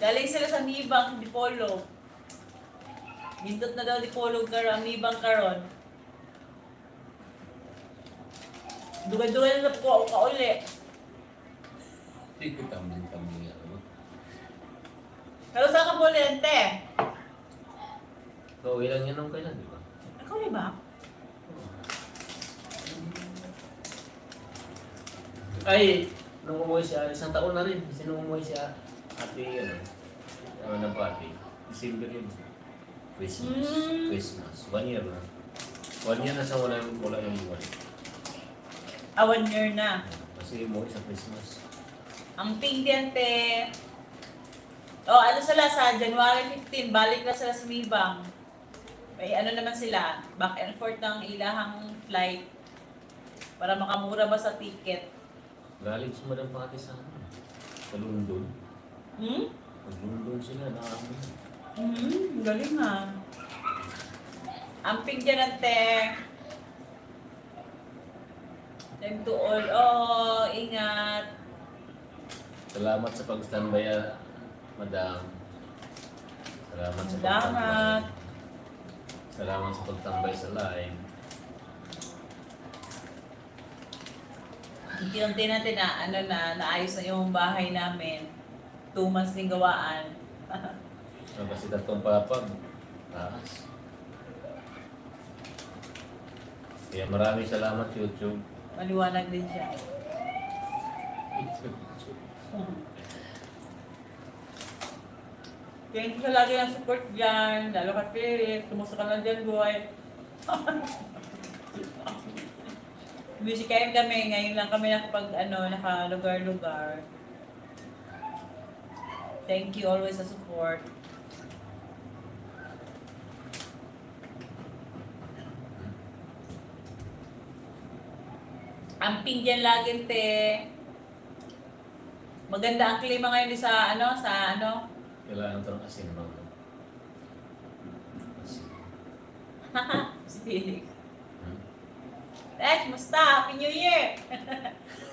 Galing sila sa Mibang, Dipolo. Bindot na daw Dipolo karon, Mibang karon. Duga-duga na po ako kauli. Hindi ko tambling-tambling ano. Pero saan ka bulente? Kauwi lang yan ng kailan, di ba? Kauli ba? Ay, nung umuwi siya, isang taon na rin. Kasi nung umuwi siya, happy, ng party. December yun. Christmas. Christmas. 1 year na. 1 year na sa wala yung buwan. 1 year na. Kasi umuwi sa Christmas. Ang pindiente. Ano sila sa January 15, balik na sila sa Mibang. May ano naman sila, back and forth ng ilahang flight para makamura ba sa ticket. Galing sumadang pati sa London. Nag-London sila, nakakami. Galing nga. Ang pindiente. Time to all. Ingat. Salamat sa pag-standby, madam. Salamat sa Salamat. Salamat sa pagtambay sa live. Unti-unti natin naayos na yung bahay namin. 2 months din gawaan. Kasi tatong papag. Taas. Kaya maraming salamat, YouTube. Maliwanag din siya. Thank you sa lagi ng support dyan. Lalo ka Philip. Tumusta ka lang dyan, boy. Busy kayo kami. Ngayon lang kami naka-lugar-lugar. Thank you always sa support. Amping dyan lagi, te. Maganda ang klima ngayon sa Kailangan ito ng asin, no? Asin. si Felix. Musta? Happy New Year!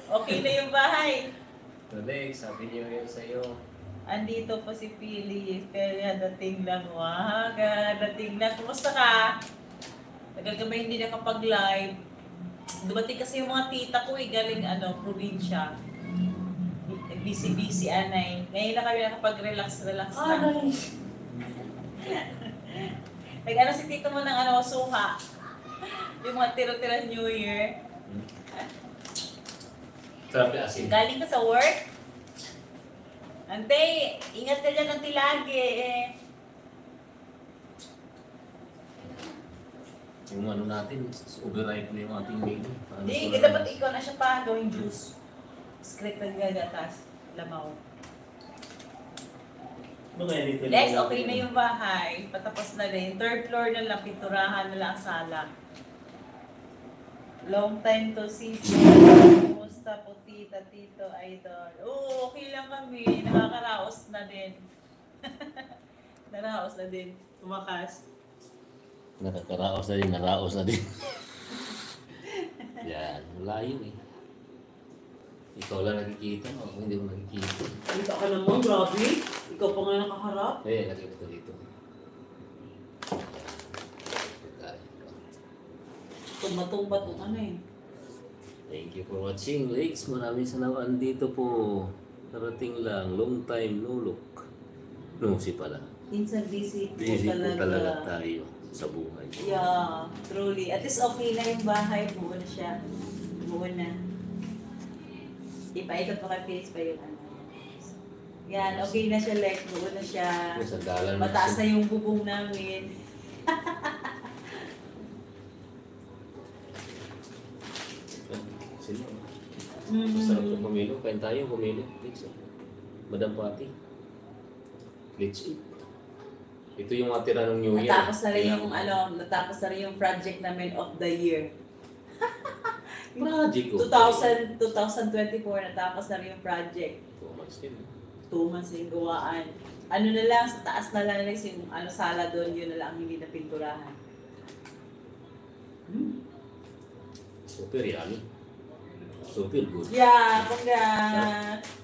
Okay na yung bahay. Alex, Happy New Year sa'yo. Andito po si Felix. Kaya dating lang. Dating lang. Kumusta ka? Tagal ka ba hindi nakapag-live? Dumating kasi yung mga tita ko galing probinsya. Busy anay. Ngayon na kami nakapag-relax na. Nice. Nag si tito mo ng suha. Yung mga tiro-tira New Year. Sarap yung asin. Galing ka sa work? Ante, ingat ka dyan ng tilagi Yung natin, overripe na yung ating baby. Hindi, dapat ikaw na siya pa gawing juice. Script na gagatas. Lamaw. Lex, okay na yung bahay. Patapos na rin. 3rd floor na lang, pinturahan na lang ang sala. Long time to see. Kumusta po, tita, tito, idol? Oo, okay lang kami. Nakakaraos na din. Naraos na din. Tumakas. Nakakaraos na din, naraos na din. Yan, wala yun Ikaw lang nakikita, ako hindi mo nakikita. Kita ka naman, grabe. Ikaw pa nga nakaharap. Lagay ko dito. Tumba-tumba itong Thank you for watching, Lex. Maraming salamat. Andito po. Narating lang. Long time no look. No, si pala. Minsan busy Busy po talaga tayo sa buhay. Yeah, truly. At least okay na yung bahay. Buo na siya. Buo na. Ipaikot pa kay Felix pa yung Yan, okay na siya, Lex. Buo na siya. Mataas na yung bubong namin. Sila. Masarap yung pumilo. Kain tayo, pumilo. Madam Pati. Let's eat. Ito yung mga tira ng New Year. Natapos na rin yung natapos na rin yung project namin of the year. Project 2024 natapos na rin yung project. 2 months din. 2 months yung gawaan. Na lang, sa taas na lang yung sala doon, yun na lang hindi na pinturahan. Super yummy. Super good. Yeah, congrats!